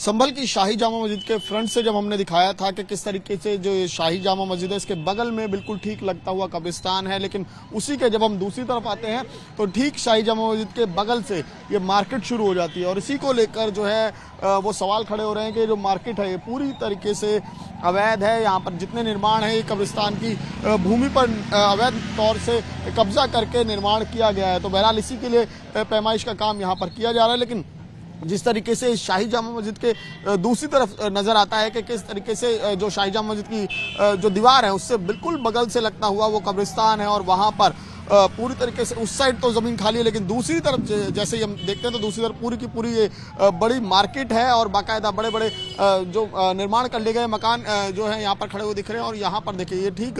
संभल की शाही जामा मस्जिद के फ्रंट से जब हमने दिखाया था कि किस तरीके से जो ये शाही जामा मस्जिद है इसके बगल में बिल्कुल ठीक लगता हुआ कब्रिस्तान है, लेकिन उसी के जब हम दूसरी तरफ आते हैं तो ठीक शाही जामा मस्जिद के बगल से ये मार्केट शुरू हो जाती है। और इसी को लेकर जो है वो सवाल खड़े हो रहे हैं कि जो मार्केट है ये पूरी तरीके से अवैध है। यहाँ पर जितने निर्माण है ये कब्रिस्तान की भूमि पर अवैध तौर से कब्जा करके निर्माण किया गया है। तो बहरहाल इसी के लिए पैमाइश का काम यहाँ पर किया जा रहा है। लेकिन जिस तरीके से शाही जामा मस्जिद के दूसरी तरफ नजर आता है कि किस तरीके से जो शाही जामा मस्जिद की जो दीवार है उससे बिल्कुल बगल से लगता हुआ वो कब्रिस्तान है और वहां पर पूरी तरीके से उस साइड तो जमीन खाली है, लेकिन दूसरी तरफ जैसे ही हम देखते हैं तो दूसरी तरफ पूरी की पूरी ये बड़ी मार्केट है और बाकायदा बड़े बड़े जो निर्माण कर लिए गए मकान जो है यहाँ पर खड़े हुए दिख रहे हैं। और यहाँ पर देखिए ये ठीक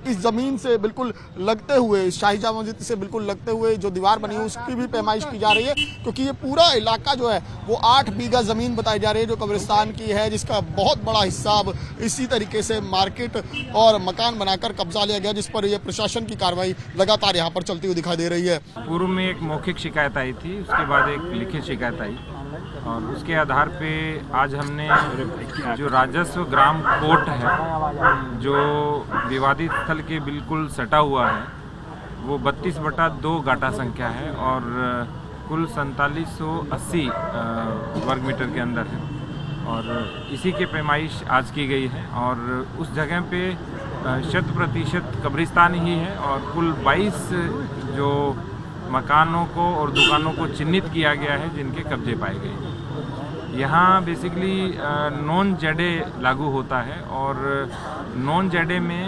इस जमीन से बिल्कुल लगते हुए, शाही जामा मस्जिद से बिल्कुल लगते हुए जो दीवार बनी है उसकी भी पैमाइश की जा रही है, क्योंकि ये पूरा इलाका जो है वो 8 बीघा जमीन बताई जा रही है जो कब्रिस्तान की है, जिसका बहुत बड़ा हिस्सा अब इसी तरीके से मार्केट और मकान बनाकर कब्जा लिया गया, जिस पर यह प्रशासन की कार्रवाई लगातार यहाँ पर चलती हुई दिखाई दे रही है। पूर्व में एक मौखिक शिकायत आई थी, उसके बाद एक लिखित शिकायत आई और उसके आधार पे आज हमने जो राजस्व ग्राम कोर्ट है जो विवादित स्थल के बिल्कुल सटा हुआ है वो 32/2 गाटा संख्या है और कुल 4780 वर्ग मीटर के अंदर है और इसी के पैमाइश आज की गई है। और उस जगह पे 100% कब्रिस्तान ही है और कुल 22 जो मकानों को और दुकानों को चिन्हित किया गया है जिनके कब्जे पाए गए हैं। यहाँ बेसिकली नॉन जेडे लागू होता है और नॉन जेडे में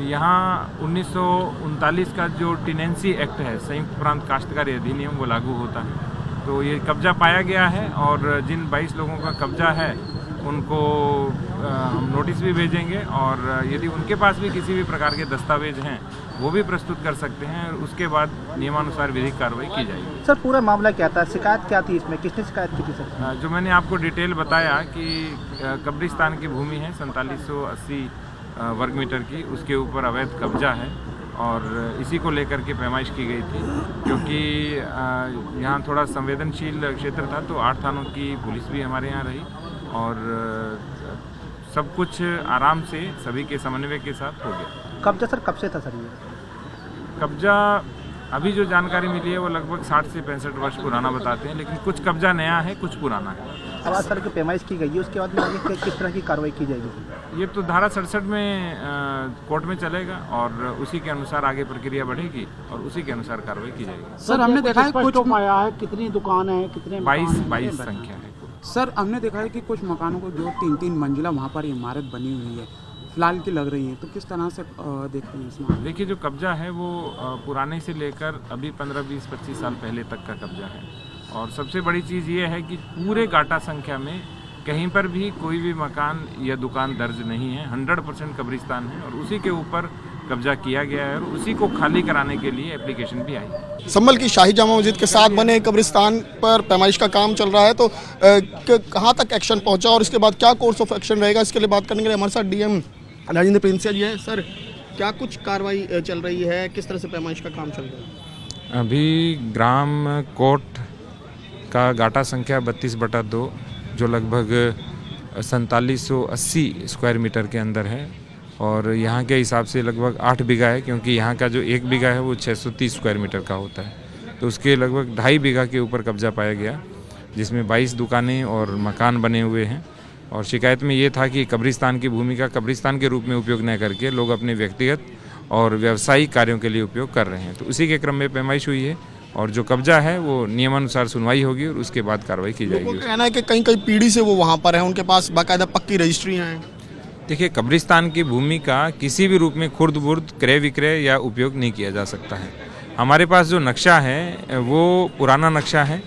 यहाँ 1939 का जो टेनेंसी एक्ट है, संयुक्त प्रांत काश्तकारी अधिनियम, वो लागू होता है। तो ये कब्जा पाया गया है और जिन 22 लोगों का कब्जा है उनको हम नोटिस भी भेजेंगे और यदि उनके पास भी किसी भी प्रकार के दस्तावेज हैं वो भी प्रस्तुत कर सकते हैं और उसके बाद नियमानुसार विधिक कार्रवाई की जाएगी। सर पूरा मामला क्या था, शिकायत क्या थी, इसमें किसने शिकायत की थी सर? जो मैंने आपको डिटेल बताया कि कब्रिस्तान की भूमि है 4780 वर्ग मीटर की, उसके ऊपर अवैध कब्जा है और इसी को लेकर के पैमाइश की गई थी। क्योंकि यहाँ थोड़ा संवेदनशील क्षेत्र था तो 8 थानों की पुलिस भी हमारे यहाँ रही और सब कुछ आराम से सभी के समन्वय के साथ हो गया। कब्जा सर कब से था सर? ये कब्जा अभी जो जानकारी मिली है वो लगभग 60 से 65 वर्ष पुराना बताते हैं, लेकिन कुछ कब्जा नया है, कुछ पुराना है। अब आज सर की पैमाइश की गई है, उसके बाद में आगे किस तरह की कार्रवाई की जाएगी? ये तो धारा 67 में कोर्ट में चलेगा और उसी के अनुसार आगे प्रक्रिया बढ़ेगी और उसी के अनुसार कार्रवाई की जाएगी। सर हमने देखा है कुछ आया है, कितनी दुकान है, कितने 22 संख्या है। सर हमने देखा है कि कुछ मकानों को जो 3-3 मंजिला वहाँ पर इमारत बनी हुई है फिलहाल की लग रही है, तो किस तरह से देखते हैं इसमें? देखिए जो कब्जा है वो पुराने से लेकर अभी 15, 20, 25 साल पहले तक का कब्जा है और सबसे बड़ी चीज़ ये है कि पूरे गाटा संख्या में कहीं पर भी कोई भी मकान या दुकान दर्ज नहीं है, 100% कब्रिस्तान है और उसी के ऊपर कब्जा किया गया है और उसी को खाली कराने के लिए एप्लीकेशन भी आई। संभल की शाही जामा मस्जिद के साथ बने कब्रिस्तान पर पैमाइश का काम चल रहा है, तो कहाँ तक एक्शन पहुंचा और इसके बाद क्या कोर्स ऑफ एक्शन रहेगा, इसके लिए बात करने के लिए हमारे साथ डीएम राजेंद्र प्रिंसिया जी है। सर क्या कुछ कार्रवाई चल रही है, किस तरह से पैमाइश का काम चल रहा है? अभी ग्राम कोर्ट का गाटा संख्या 32/2 जो लगभग 4780 स्क्वायर मीटर के अंदर है और यहाँ के हिसाब से लगभग 8 बीघा है, क्योंकि यहाँ का जो 1 बीघा है वो 630 स्क्वायर मीटर का होता है, तो उसके लगभग 2.5 बीघा के ऊपर कब्जा पाया गया, जिसमें 22 दुकानें और मकान बने हुए हैं। और शिकायत में ये था कि कब्रिस्तान की भूमि का कब्रिस्तान के रूप में उपयोग न करके लोग अपने व्यक्तिगत और व्यावसायिक कार्यों के लिए उपयोग कर रहे हैं, तो उसी के क्रम में पैमाइश हुई है और जो कब्जा है वो नियमानुसार सुनवाई होगी और उसके बाद कार्रवाई की जाएगी। कहना है कि कहीं कहीं पीढ़ी से वो वहाँ पर है, उनके पास बाकायदा पक्की रजिस्ट्रियाँ हैं। देखिए कब्रिस्तान की भूमि का किसी भी रूप में खुर्द बुर्द क्रय विक्रय या उपयोग नहीं किया जा सकता है। हमारे पास जो नक्शा है वो पुराना नक्शा है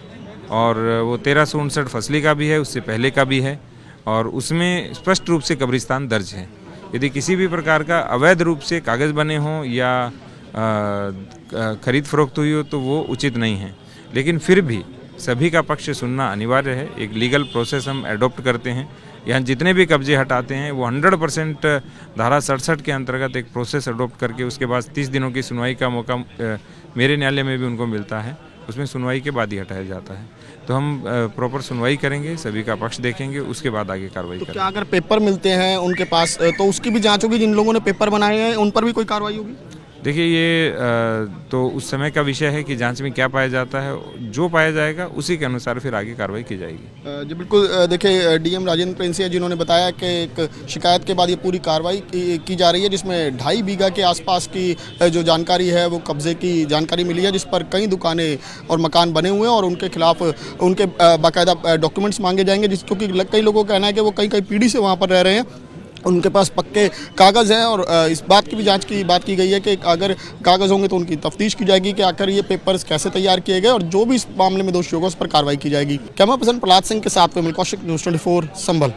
और वो 1359 फसली का भी है, उससे पहले का भी है और उसमें स्पष्ट रूप से कब्रिस्तान दर्ज है। यदि किसी भी प्रकार का अवैध रूप से कागज़ बने हों या खरीद फरोख्त हुई हो तो वो उचित नहीं है, लेकिन फिर भी सभी का पक्ष सुनना अनिवार्य है। एक लीगल प्रोसेस हम एडॉप्ट करते हैं, यहाँ जितने भी कब्जे हटाते हैं वो 100% धारा 67 के अंतर्गत एक प्रोसेस अडॉप्ट करके उसके बाद 30 दिनों की सुनवाई का मौका मेरे न्यायालय में भी उनको मिलता है उसमें सुनवाई के बाद ही हटाया जाता है। तो हम प्रॉपर सुनवाई करेंगे, सभी का पक्ष देखेंगे, उसके बाद आगे कार्रवाई तो करेंगे। क्या अगर पेपर मिलते हैं उनके पास तो उसकी भी जांच होगी? जिन लोगों ने पेपर बनाए हैं उन पर भी कोई कार्रवाई होगी? देखिए ये तो उस समय का विषय है कि जांच में क्या पाया जाता है, जो पाया जाएगा उसी के अनुसार फिर आगे कार्रवाई की जाएगी। जी बिल्कुल, देखिए डीएम राजेंद्र प्रिंसिया जिन्होंने बताया कि एक शिकायत के बाद ये पूरी कार्रवाई की जा रही है, जिसमें 2.5 बीघा के आसपास की जो जानकारी है वो कब्जे की जानकारी मिली है, जिस पर कई दुकानें और मकान बने हुए हैं और उनके खिलाफ उनके बाकायदा डॉक्यूमेंट्स मांगे जाएंगे, क्योंकि कई लोगों का कहना है कि वो कई पीढ़ी से वहाँ पर रह रहे हैं, उनके पास पक्के कागज़ हैं। और इस बात की भी जांच की बात की गई है कि अगर कागज़ होंगे तो उनकी तफ्तीश की जाएगी कि आखिर ये पेपर्स कैसे तैयार किए गए, और जो भी इस मामले में दोषी होगा उस पर कार्रवाई की जाएगी। कैमरा पर्सन प्रहलाद सिंह के साथ में कौशिक, न्यूज़ 24 संभल।